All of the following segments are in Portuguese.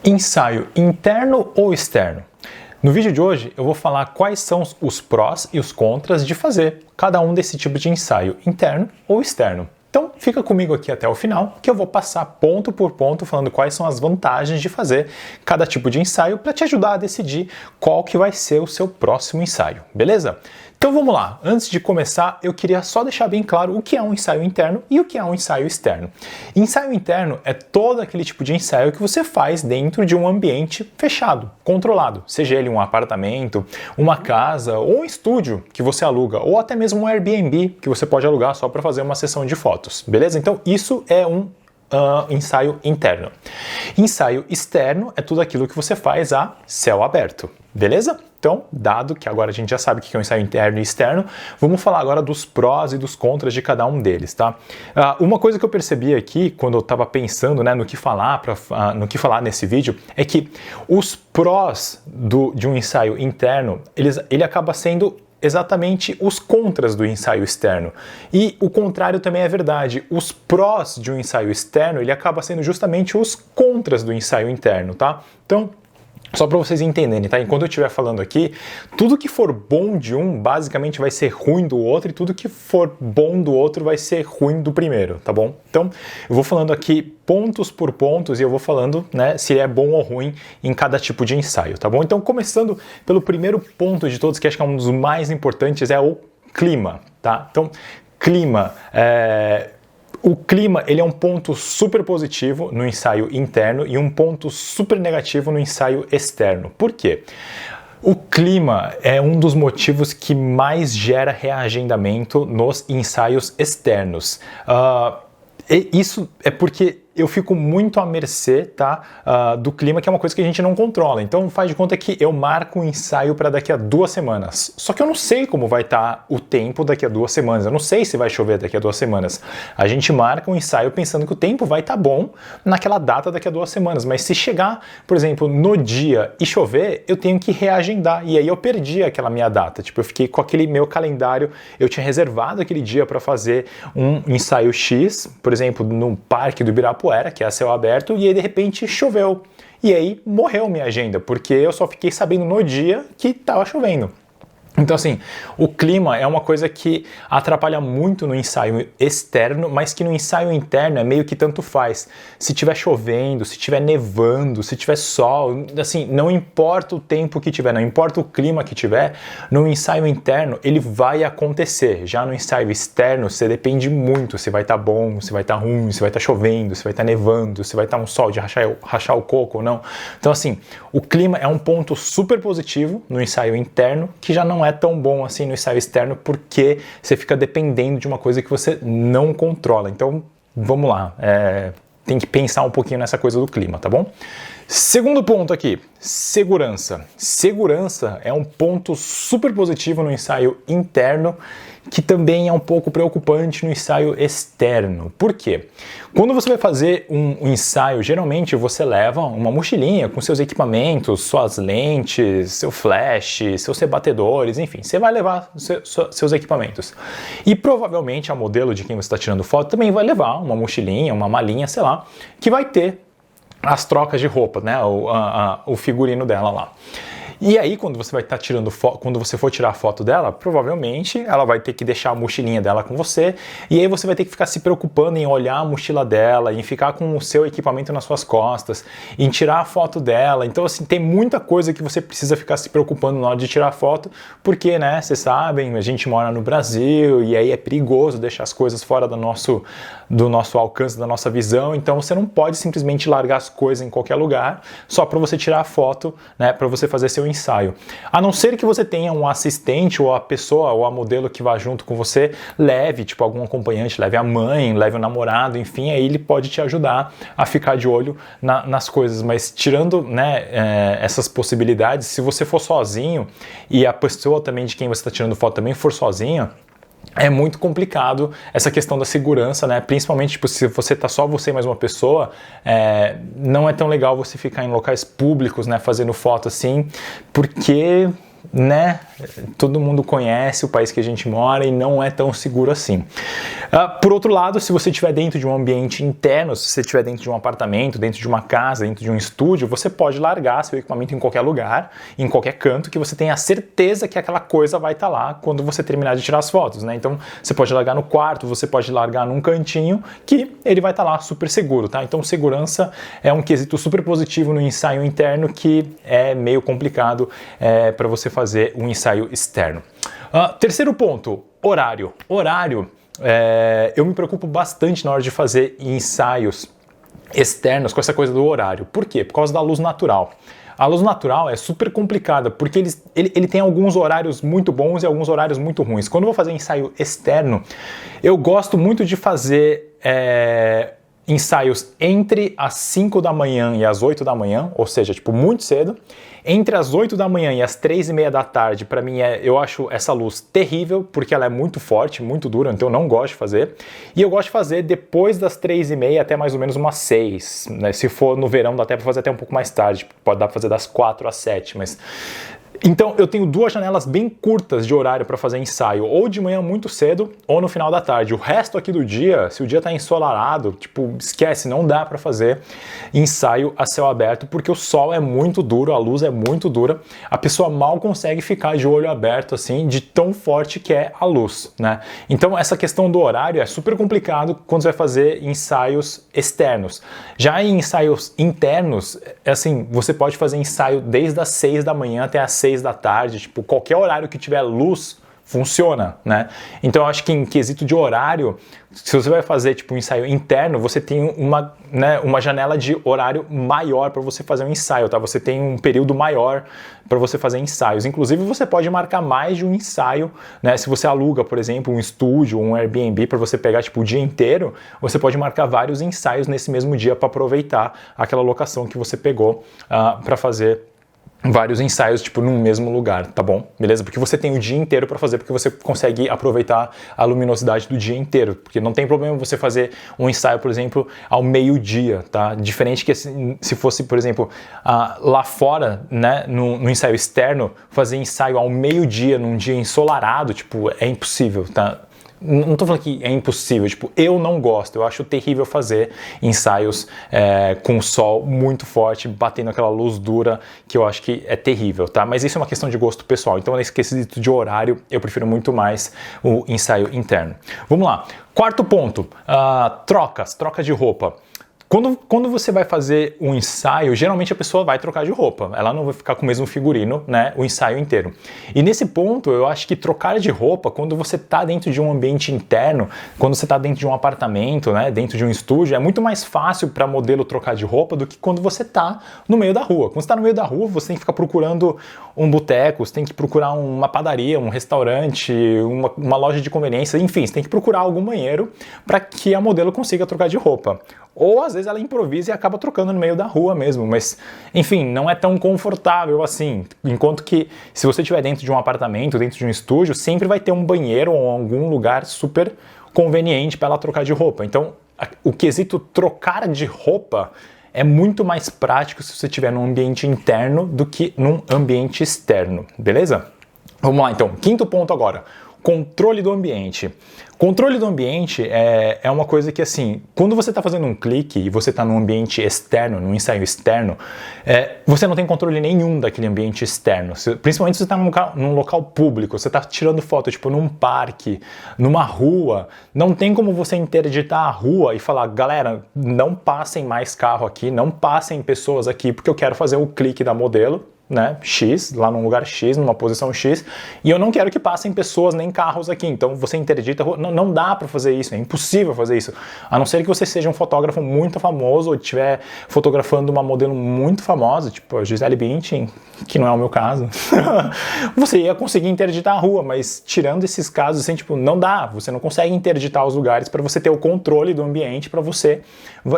Ensaio interno ou externo? No vídeo de hoje eu vou falar quais são os prós e os contras de fazer cada um desse tipo de ensaio interno ou externo. Então fica comigo aqui até o final que eu vou passar ponto por ponto falando quais são as vantagens de fazer cada tipo de ensaio para te ajudar a decidir qual que vai ser o seu próximo ensaio, beleza? Então vamos lá, antes de começar eu queria só deixar bem claro o que é um ensaio interno e o que é um ensaio externo. Ensaio interno é todo aquele tipo de ensaio que você faz dentro de um ambiente fechado, controlado, seja ele um apartamento, uma casa ou um estúdio que você aluga, ou até mesmo um Airbnb que você pode alugar só para fazer uma sessão de fotos, beleza? Então isso é um ensaio interno. Ensaio externo é tudo aquilo que você faz a céu aberto, beleza? Então, dado que agora a gente já sabe o que é um ensaio interno e externo, vamos falar agora dos prós e dos contras de cada um deles, tá? Uma coisa que eu percebi aqui, quando eu estava pensando, né, no que falar nesse vídeo, é que os prós de um ensaio interno, ele acaba sendo exatamente os contras do ensaio externo. E o contrário também é verdade. Os prós de um ensaio externo, ele acaba sendo justamente os contras do ensaio interno, tá? Então, só para vocês entenderem, tá? Enquanto eu estiver falando aqui, tudo que for bom de um, basicamente vai ser ruim do outro, e tudo que for bom do outro vai ser ruim do primeiro, tá bom? Então, eu vou falando aqui pontos por pontos e eu vou falando, né, se é bom ou ruim em cada tipo de ensaio, tá bom? Então, começando pelo primeiro ponto de todos, que acho que é um dos mais importantes, é o clima, tá? Então, clima, o clima, ele é um ponto super positivo no ensaio interno e um ponto super negativo no ensaio externo. Por quê? O clima é um dos motivos que mais gera reagendamento nos ensaios externos. Isso é porque eu fico muito à mercê, tá, do clima, que é uma coisa que a gente não controla. Então faz de conta que eu marco um ensaio para daqui a 2 semanas. Só que eu não sei como vai estar o tempo daqui a 2 semanas. Eu não sei se vai chover daqui a 2 semanas. A gente marca um ensaio pensando que o tempo vai estar bom naquela data daqui a 2 semanas. Mas se chegar, por exemplo, no dia e chover, eu tenho que reagendar. E aí eu perdi aquela minha data. Tipo, eu fiquei com aquele meu calendário. Eu tinha reservado aquele dia para fazer um ensaio X, por exemplo, no Parque do Ibirapuera, que é a céu aberto, e aí de repente choveu. E aí morreu minha agenda, porque eu só fiquei sabendo no dia que estava chovendo. Então assim, o clima é uma coisa que atrapalha muito no ensaio externo, mas que no ensaio interno é meio que tanto faz. Se tiver chovendo, se tiver nevando, se tiver sol, assim, não importa o tempo que tiver, não importa o clima que tiver, no ensaio interno ele vai acontecer. Já no ensaio externo você depende muito se vai estar bom, se vai estar ruim, se vai estar chovendo, se vai estar nevando, se vai estar um sol de rachar o coco ou não. Então assim, o clima é um ponto super positivo no ensaio interno, que já não é tão bom assim no ensaio externo, porque você fica dependendo de uma coisa que você não controla. Então, vamos lá, tem que pensar um pouquinho nessa coisa do clima, tá bom? Segundo ponto aqui, segurança. Segurança é um ponto super positivo no ensaio interno, que também é um pouco preocupante no ensaio externo. Por quê? Quando você vai fazer um ensaio, geralmente você leva uma mochilinha com seus equipamentos, suas lentes, seu flash, seus rebatedores, enfim, você vai levar seus equipamentos. E provavelmente a modelo de quem você está tirando foto também vai levar uma mochilinha, uma malinha, sei lá, que vai ter as trocas de roupa, né, o figurino dela lá. E aí, quando você vai estar tirando quando você for tirar a foto dela, provavelmente ela vai ter que deixar a mochilinha dela com você, e aí você vai ter que ficar se preocupando em olhar a mochila dela, em ficar com o seu equipamento nas suas costas, em tirar a foto dela. Então, assim, tem muita coisa que você precisa ficar se preocupando na hora de tirar a foto, porque, né, vocês sabem, a gente mora no Brasil, e aí é perigoso deixar as coisas fora do nosso alcance, da nossa visão. Então, você não pode simplesmente largar as coisas em qualquer lugar, só para você tirar a foto, né, para você fazer seu ensaio. A não ser que você tenha um assistente ou a pessoa ou a modelo que vá junto com você, leve, tipo, algum acompanhante, leve a mãe, leve o namorado, enfim, aí ele pode te ajudar a ficar de olho nas coisas. Mas tirando, né, essas possibilidades, se você for sozinho e a pessoa também de quem você está tirando foto também for sozinha, é muito complicado essa questão da segurança, né? Principalmente, tipo, se você tá só você e mais uma pessoa, não é tão legal você ficar em locais públicos, né, fazendo foto assim, porque né, todo mundo conhece o país que a gente mora e não é tão seguro assim. Por outro lado, se você estiver dentro de um ambiente interno, se você estiver dentro de um apartamento, dentro de uma casa, dentro de um estúdio, você pode largar seu equipamento em qualquer lugar, em qualquer canto, que você tenha certeza que aquela coisa vai estar lá quando você terminar de tirar as fotos, né? Então, você pode largar no quarto, você pode largar num cantinho, que ele vai estar lá super seguro, tá? Então, segurança é um quesito super positivo no ensaio interno que é meio complicado para você fazer um ensaio externo. Terceiro ponto, horário. Horário, eu me preocupo bastante na hora de fazer ensaios externos com essa coisa do horário. Por quê? Por causa da luz natural. A luz natural é super complicada, porque ele tem alguns horários muito bons e alguns horários muito ruins. Quando eu vou fazer ensaio externo, eu gosto muito de fazer ensaios entre as 5 da manhã e as 8 da manhã, ou seja, tipo, muito cedo. Entre as 8 da manhã e as 3:30 da tarde, para mim, eu acho essa luz terrível, porque ela é muito forte, muito dura, então eu não gosto de fazer. E eu gosto de fazer depois das 3:30 até mais ou menos umas 6, né? Se for no verão, dá até para fazer até um pouco mais tarde, pode dar para fazer das 4 às 7, mas... Então, eu tenho duas janelas bem curtas de horário para fazer ensaio, ou de manhã muito cedo, ou no final da tarde. O resto aqui do dia, se o dia está ensolarado, tipo, esquece, não dá para fazer ensaio a céu aberto, porque o sol é muito duro, a luz é muito dura, a pessoa mal consegue ficar de olho aberto, assim, de tão forte que é a luz, né? Então, essa questão do horário é super complicado quando você vai fazer ensaios externos. Já em ensaios internos, assim, você pode fazer ensaio desde as 6 da manhã até as 6 da tarde, tipo, qualquer horário que tiver luz funciona, né? Então eu acho que em quesito de horário, se você vai fazer tipo um ensaio interno, você tem uma janela de horário maior para você fazer um ensaio, tá? Você tem um período maior para você fazer ensaios. Inclusive você pode marcar mais de um ensaio, né? Se você aluga, por exemplo, um estúdio, um Airbnb para você pegar tipo o dia inteiro, você pode marcar vários ensaios nesse mesmo dia para aproveitar aquela locação que você pegou para fazer vários ensaios, tipo, num mesmo lugar, tá bom? Beleza? Porque você tem o dia inteiro para fazer, porque você consegue aproveitar a luminosidade do dia inteiro, porque não tem problema você fazer um ensaio, por exemplo, ao meio-dia, tá? Diferente que se fosse, por exemplo, lá fora, né, no ensaio externo, fazer ensaio ao meio-dia, num dia ensolarado, tipo, é impossível, tá? Não tô falando que é impossível, tipo, eu não gosto, eu acho terrível fazer ensaios com o sol muito forte, batendo aquela luz dura, que eu acho que é terrível, tá? Mas isso é uma questão de gosto pessoal, então nesse quesito de horário, eu prefiro muito mais o ensaio interno. Vamos lá, quarto ponto, troca de roupa. Quando você vai fazer um ensaio, geralmente a pessoa vai trocar de roupa, ela não vai ficar com o mesmo figurino, né, o ensaio inteiro. E nesse ponto, eu acho que trocar de roupa, quando você está dentro de um ambiente interno, quando você está dentro de um apartamento, né, dentro de um estúdio, é muito mais fácil para modelo trocar de roupa do que quando você está no meio da rua. Quando você está no meio da rua, você tem que ficar procurando um boteco, você tem que procurar uma padaria, um restaurante, uma loja de conveniência, enfim, você tem que procurar algum banheiro para que a modelo consiga trocar de roupa. Ou às vezes ela improvisa e acaba trocando no meio da rua mesmo, mas enfim, não é tão confortável assim. Enquanto que se você estiver dentro de um apartamento, dentro de um estúdio, sempre vai ter um banheiro ou algum lugar super conveniente para ela trocar de roupa. Então, o quesito trocar de roupa é muito mais prático se você estiver num ambiente interno do que num ambiente externo, beleza? Vamos lá então, quinto ponto agora. Controle do ambiente. Controle do ambiente é uma coisa que, assim, quando você está fazendo um clique e você está num ambiente externo, num ensaio externo, você não tem controle nenhum daquele ambiente externo. Principalmente se você está num local público, você está tirando foto, tipo, num parque, numa rua, não tem como você interditar a rua e falar, galera, não passem mais carro aqui, não passem pessoas aqui, porque eu quero fazer o clique da modelo, né, X, lá num lugar X, numa posição X, e eu não quero que passem pessoas nem carros aqui, então você interdita, não dá para fazer isso, é impossível fazer isso, a não ser que você seja um fotógrafo muito famoso ou estiver fotografando uma modelo muito famosa, tipo a Gisele Bündchen, que não é o meu caso, você ia conseguir interditar a rua, mas tirando esses casos, assim, tipo, não dá, você não consegue interditar os lugares para você ter o controle do ambiente, para você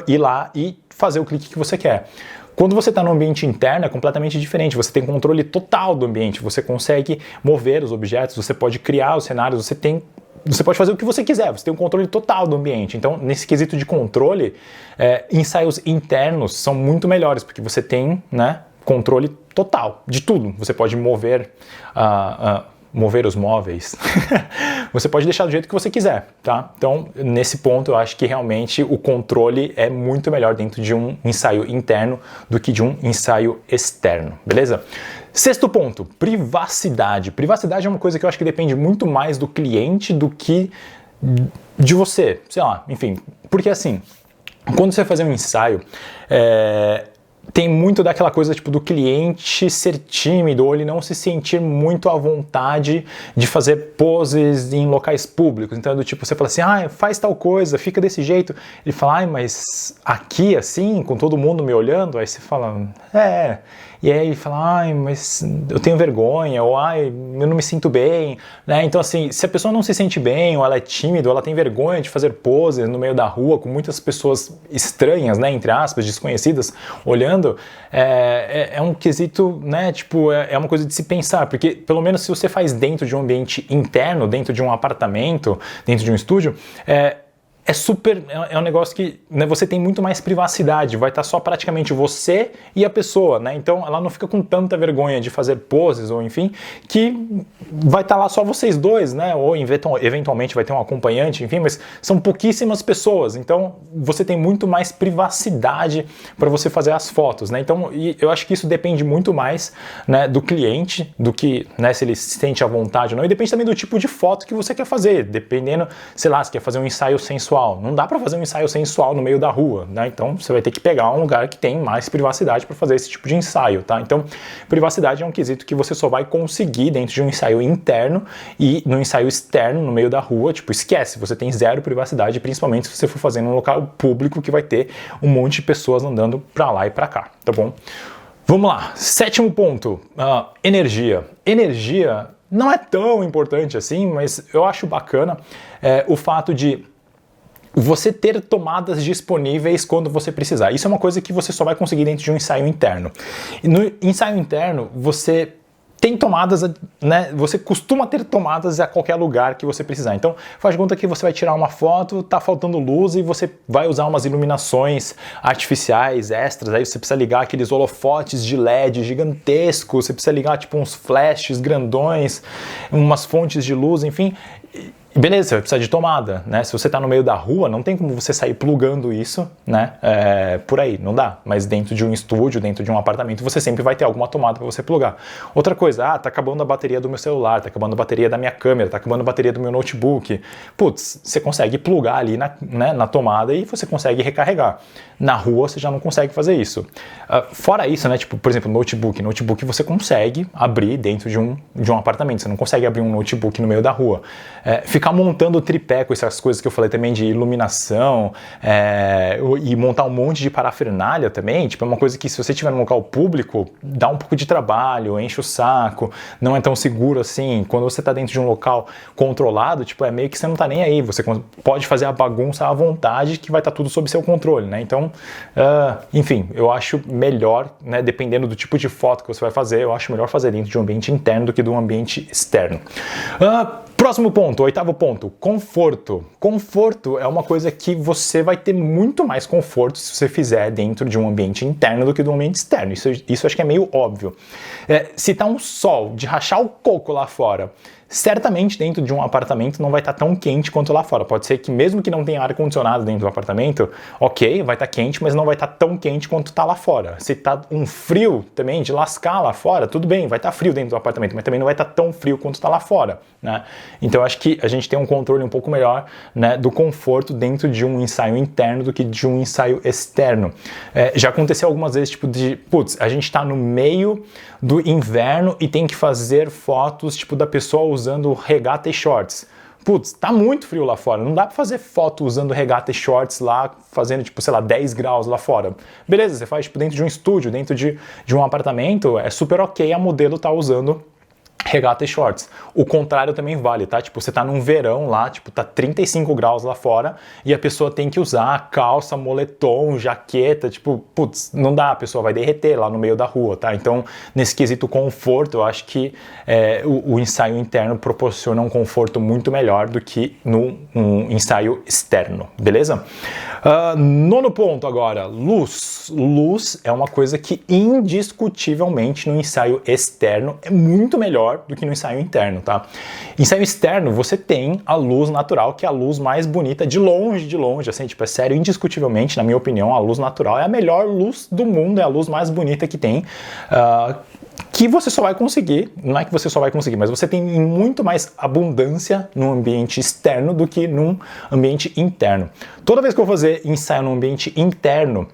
ir lá e fazer o clique que você quer. Quando você está no ambiente interno é completamente diferente, você tem controle total do ambiente, você consegue mover os objetos, você pode criar os cenários, você pode fazer o que você quiser, você tem um controle total do ambiente. Então, nesse quesito de controle, ensaios internos são muito melhores, porque você tem, né, controle total de tudo. Você pode mover os móveis. Você pode deixar do jeito que você quiser, tá? Então, nesse ponto, eu acho que realmente o controle é muito melhor dentro de um ensaio interno do que de um ensaio externo, beleza? Sexto ponto, privacidade. Privacidade é uma coisa que eu acho que depende muito mais do cliente do que de você, sei lá, enfim. Porque assim, quando você vai fazer um ensaio, tem muito daquela coisa tipo do cliente ser tímido ou ele não se sentir muito à vontade de fazer poses em locais públicos. Então, do tipo, você fala assim, faz tal coisa, fica desse jeito. Ele fala, mas aqui assim, com todo mundo me olhando? Aí você fala, E aí ele fala, mas eu tenho vergonha, ou eu não me sinto bem, né? Então assim, se a pessoa não se sente bem, ou ela é tímida, ou ela tem vergonha de fazer poses no meio da rua com muitas pessoas estranhas, né, entre aspas, desconhecidas, olhando, é um quesito, né, tipo, é uma coisa de se pensar, porque pelo menos se você faz dentro de um ambiente interno, dentro de um apartamento, dentro de um estúdio, é um negócio que, né, você tem muito mais privacidade, vai estar só praticamente você e a pessoa, né? Então ela não fica com tanta vergonha de fazer poses ou enfim, que vai estar lá só vocês dois, né? Ou eventualmente vai ter um acompanhante, enfim, mas são pouquíssimas pessoas, então você tem muito mais privacidade para você fazer as fotos, né? Então eu acho que isso depende muito mais, né, do cliente, do que, né, se ele se sente à vontade ou não, e depende também do tipo de foto que você quer fazer, dependendo, sei lá, se quer fazer um ensaio sensual. Não dá para fazer um ensaio sensual no meio da rua, né? Então você vai ter que pegar um lugar que tem mais privacidade para fazer esse tipo de ensaio, tá? Então, privacidade é um quesito que você só vai conseguir dentro de um ensaio interno, e no ensaio externo, no meio da rua, tipo, esquece, você tem zero privacidade, principalmente se você for fazer num local público que vai ter um monte de pessoas andando para lá e para cá, tá bom? Vamos lá, sétimo ponto, energia. Energia não é tão importante assim, mas eu acho bacana o fato de você ter tomadas disponíveis quando você precisar. Isso é uma coisa que você só vai conseguir dentro de um ensaio interno. E no ensaio interno, você tem tomadas, né? Você costuma ter tomadas a qualquer lugar que você precisar. Então, faz de conta que você vai tirar uma foto, tá faltando luz e você vai usar umas iluminações artificiais extras. Aí você precisa ligar aqueles holofotes de LED gigantescos, você precisa ligar tipo uns flashes grandões, umas fontes de luz, enfim. Beleza, você vai precisar de tomada, né? Se você está no meio da rua, não tem como você sair plugando isso, né? Por aí, não dá. Mas dentro de um estúdio, dentro de um apartamento, você sempre vai ter alguma tomada para você plugar. Outra coisa, tá acabando a bateria do meu celular, tá acabando a bateria da minha câmera, tá acabando a bateria do meu notebook. Putz, você consegue plugar ali na tomada e você consegue recarregar. Na rua você já não consegue fazer isso. Fora isso, né? Tipo, por exemplo, notebook você consegue abrir dentro de um apartamento. Você não consegue abrir um notebook no meio da rua. Ficar montando tripé com essas coisas que eu falei também de iluminação e montar um monte de parafernália também, tipo, é uma coisa que se você estiver num local público, dá um pouco de trabalho, enche o saco, não é tão seguro assim. Quando você está dentro de um local controlado, tipo, é meio que você não está nem aí, você pode fazer a bagunça à vontade que vai estar tudo sob seu controle, né? Então, enfim, eu acho melhor, né, dependendo do tipo de foto que você vai fazer, eu acho melhor fazer dentro de um ambiente interno do que de um ambiente externo. Próximo ponto, oitavo ponto, conforto. Conforto é uma coisa que você vai ter muito mais conforto se você fizer dentro de um ambiente interno do que de um ambiente externo. Isso acho que é meio óbvio. Se tá um sol de rachar o coco lá fora, certamente dentro de um apartamento não vai estar tão quente quanto lá fora. Pode ser que mesmo que não tenha ar-condicionado dentro do apartamento, ok, vai estar quente, mas não vai estar tão quente quanto está lá fora. Se tá um frio também de lascar lá fora, tudo bem, vai estar frio dentro do apartamento, mas também não vai estar tão frio quanto está lá fora, né? Então eu acho que a gente tem um controle um pouco melhor, né, do conforto dentro de um ensaio interno do que de um ensaio externo. Já aconteceu algumas vezes, tipo de, putz, a gente está no meio do inverno e tem que fazer fotos, tipo, da pessoa usando regata e shorts. Putz, tá muito frio lá fora, não dá pra fazer foto usando regata e shorts lá, fazendo, tipo, sei lá, 10 graus lá fora. Beleza, você faz, tipo, dentro de um estúdio, dentro de um apartamento, é super ok a modelo tá usando regata e shorts. O contrário também vale, tá? Tipo, você tá num verão lá, tipo, tá 35 graus lá fora e a pessoa tem que usar calça, moletom, jaqueta, tipo, putz, não dá, a pessoa vai derreter lá no meio da rua, tá? Então, nesse quesito conforto, eu acho que o ensaio interno proporciona um conforto muito melhor do que no ensaio externo, beleza? Nono ponto agora, luz. Luz é uma coisa que indiscutivelmente no ensaio externo é muito melhor do que no ensaio interno, tá? Ensaio externo, você tem a luz natural, que é a luz mais bonita de longe, assim, tipo, é sério, indiscutivelmente, na minha opinião, a luz natural é a melhor luz do mundo, é a luz mais bonita que tem, que você só vai conseguir, não é que você só vai conseguir, mas você tem muito mais abundância no ambiente externo do que num ambiente interno. Toda vez que eu vou fazer ensaio no ambiente interno,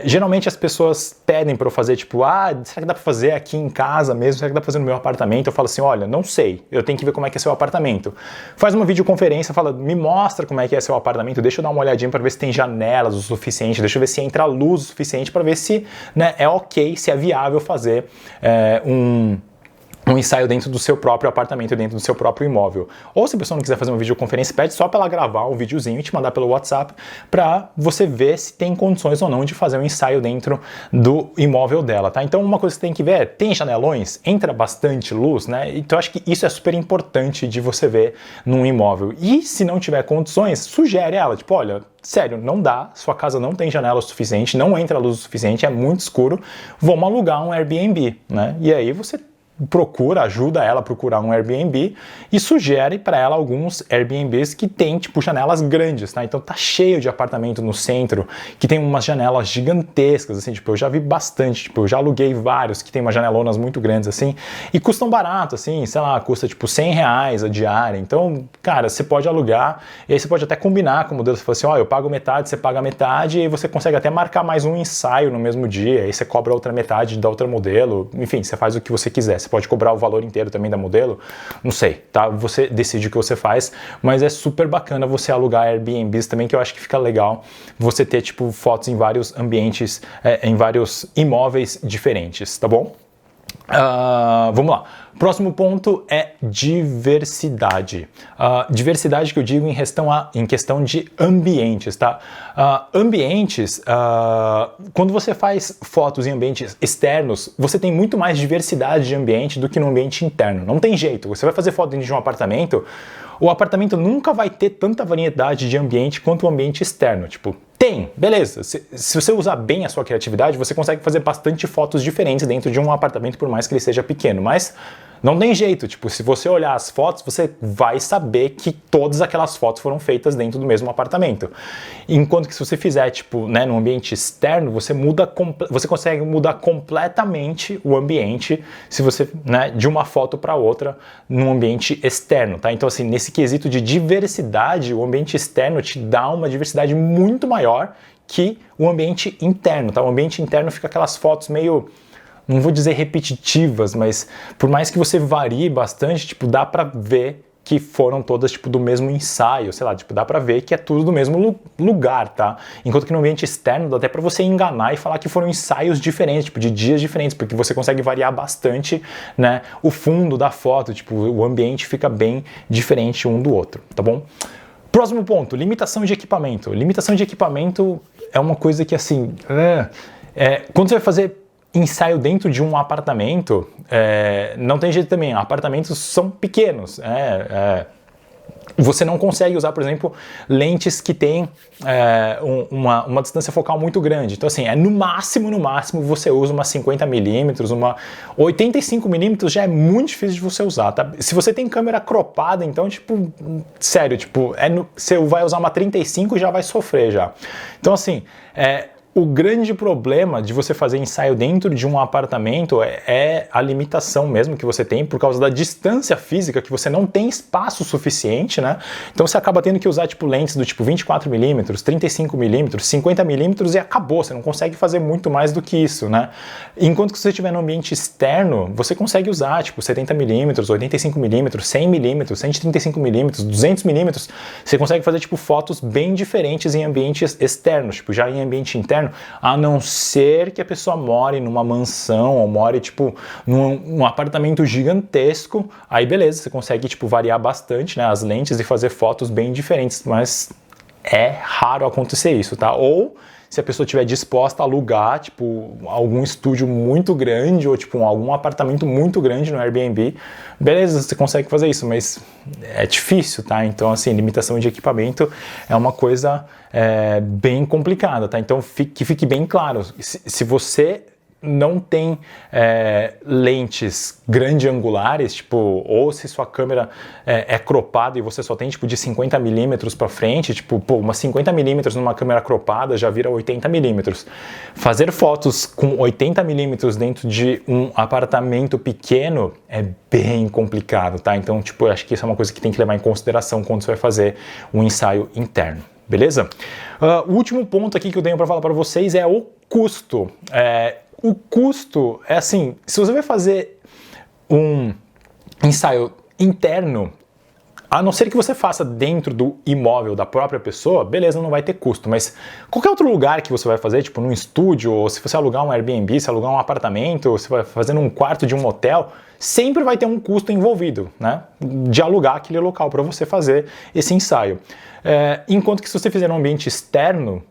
geralmente as pessoas pedem para eu fazer, tipo, será que dá para fazer aqui em casa mesmo? Será que dá para fazer no meu apartamento? Eu falo assim, olha, não sei, eu tenho que ver como é que é seu apartamento. Faz uma videoconferência, fala, me mostra como é que é seu apartamento, deixa eu dar uma olhadinha para ver se tem janelas o suficiente, deixa eu ver se entra luz o suficiente para ver se, né, é ok, se é viável fazer um ensaio dentro do seu próprio apartamento, dentro do seu próprio imóvel. Ou se a pessoa não quiser fazer uma videoconferência, pede só para ela gravar um videozinho e te mandar pelo WhatsApp para você ver se tem condições ou não de fazer um ensaio dentro do imóvel dela, tá? Então uma coisa que você tem que ver tem janelões, entra bastante luz, né? Então eu acho que isso é super importante de você ver num imóvel. E se não tiver condições, sugere ela, tipo, olha, sério, não dá, sua casa não tem janela o suficiente, não entra luz o suficiente, é muito escuro, vamos alugar um Airbnb, né? E aí você ajuda ela a procurar um Airbnb e sugere para ela alguns Airbnbs que tem, tipo, janelas grandes, tá? Então tá cheio de apartamento no centro que tem umas janelas gigantescas, assim, tipo, eu já vi bastante, tipo, eu já aluguei vários que tem umas janelonas muito grandes, assim, e custam barato, assim, sei lá, custa, tipo, R$100 a diária. Então, cara, você pode alugar e aí você pode até combinar com o modelo, você fala assim, ó, eu pago metade, você paga metade e aí você consegue até marcar mais um ensaio no mesmo dia, aí você cobra outra metade da outra modelo, enfim, você faz o que você quiser. Você pode cobrar o valor inteiro também da modelo, não sei, tá? Você decide o que você faz, mas é super bacana você alugar Airbnbs também, que eu acho que fica legal você ter, tipo, fotos em vários ambientes, em vários imóveis diferentes, tá bom? Vamos lá. Próximo ponto é diversidade. Diversidade que eu digo em questão de ambientes, tá? Ambientes, quando você faz fotos em ambientes externos, você tem muito mais diversidade de ambiente do que no ambiente interno. Não tem jeito. Você vai fazer foto dentro de um apartamento, o apartamento nunca vai ter tanta variedade de ambiente quanto o ambiente externo. Tipo, tem, beleza. Se você usar bem a sua criatividade, você consegue fazer bastante fotos diferentes dentro de um apartamento, por mais que ele seja pequeno. Mas não tem jeito, tipo, se você olhar as fotos, você vai saber que todas aquelas fotos foram feitas dentro do mesmo apartamento. Enquanto que se você fizer, tipo, né, no ambiente externo, você consegue mudar completamente o ambiente se você, né, de uma foto para outra num ambiente externo, tá? Então, assim, nesse quesito de diversidade, o ambiente externo te dá uma diversidade muito maior que o ambiente interno, tá? O ambiente interno fica aquelas fotos meio, não vou dizer repetitivas, mas por mais que você varie bastante, tipo, dá pra ver que foram todas, tipo, do mesmo ensaio, sei lá, tipo, dá pra ver que é tudo do mesmo lugar, tá? Enquanto que no ambiente externo dá até pra você enganar e falar que foram ensaios diferentes, tipo, de dias diferentes, porque você consegue variar bastante, né, o fundo da foto, tipo, o ambiente fica bem diferente um do outro, tá bom? Próximo ponto, limitação de equipamento. Limitação de equipamento é uma coisa que, assim, quando você vai fazer ensaio dentro de um apartamento, não tem jeito também, apartamentos são pequenos, você não consegue usar, por exemplo, lentes que têm uma distância focal muito grande. Então, assim, no máximo você usa uma 50mm, uma 85mm já é muito difícil de você usar, tá? Se você tem câmera cropada, então, tipo, sério, tipo, você vai usar uma 35 e já vai sofrer já. Então, assim, o grande problema de você fazer ensaio dentro de um apartamento é a limitação mesmo que você tem por causa da distância física, que você não tem espaço suficiente, né? Então você acaba tendo que usar, tipo, lentes do tipo 24mm, 35mm, 50mm e acabou, você não consegue fazer muito mais do que isso, né? Enquanto que se você estiver no ambiente externo, você consegue usar, tipo, 70mm, 85mm, 100mm, 135mm, 200mm, você consegue fazer, tipo, fotos bem diferentes em ambientes externos, tipo, já em ambiente interno interno, a não ser que a pessoa more numa mansão ou more, tipo, num apartamento gigantesco, aí beleza, você consegue, tipo, variar bastante, né, as lentes e fazer fotos bem diferentes, mas é raro acontecer isso, tá? Ou se a pessoa estiver disposta a alugar, tipo, algum estúdio muito grande ou, tipo, algum apartamento muito grande no Airbnb, beleza, você consegue fazer isso, mas é difícil, tá? Então, assim, limitação de equipamento é uma coisa bem complicada, tá? Então, que fique bem claro, se você não tem lentes grande angulares, tipo, ou se sua câmera é cropada e você só tem tipo de 50mm para frente, tipo, pô, uma 50mm numa câmera cropada já vira 80mm. Fazer fotos com 80mm dentro de um apartamento pequeno é bem complicado, tá? Então, tipo, eu acho que isso é uma coisa que tem que levar em consideração quando você vai fazer um ensaio interno. Beleza? O último ponto aqui que eu tenho para falar para vocês é o custo. O custo é assim, se você vai fazer um ensaio interno, a não ser que você faça dentro do imóvel da própria pessoa, beleza, não vai ter custo, mas qualquer outro lugar que você vai fazer, tipo num estúdio, ou se você alugar um Airbnb, se alugar um apartamento, ou se vai fazer num quarto de um hotel, sempre vai ter um custo envolvido, né, de alugar aquele local para você fazer esse ensaio. Enquanto que se você fizer num ambiente externo,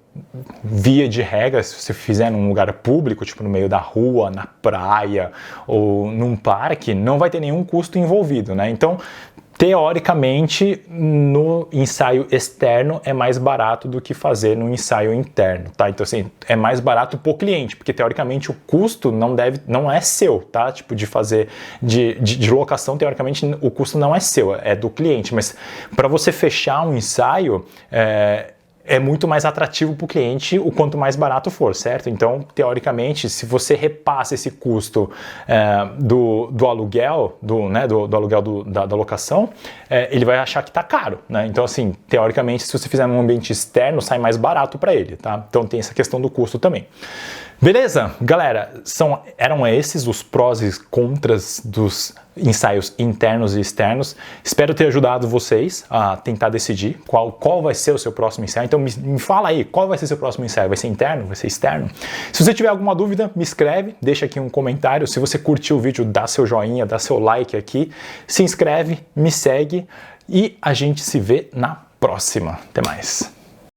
via de regra, se você fizer num lugar público, tipo no meio da rua, na praia ou num parque, não vai ter nenhum custo envolvido, né? Então, teoricamente, no ensaio externo é mais barato do que fazer no ensaio interno, tá? Então, assim, é mais barato pro cliente, porque teoricamente o custo não é seu, tá? Tipo, de fazer, de locação, teoricamente o custo não é seu, é do cliente, mas para você fechar um ensaio, é muito mais atrativo para o cliente o quanto mais barato for, certo? Então, teoricamente, se você repassa esse custo do aluguel, do aluguel da locação, ele vai achar que está caro, né? Então, assim, teoricamente, se você fizer num ambiente externo, sai mais barato para ele, tá? Então, tem essa questão do custo também. Beleza? Galera, eram esses os prós e contras dos ensaios internos e externos. Espero ter ajudado vocês a tentar decidir qual vai ser o seu próximo ensaio. Então me fala aí, qual vai ser o seu próximo ensaio? Vai ser interno? Vai ser externo? Se você tiver alguma dúvida, me escreve, deixa aqui um comentário. Se você curtiu o vídeo, dá seu joinha, dá seu like aqui, se inscreve, me segue e a gente se vê na próxima. Até mais!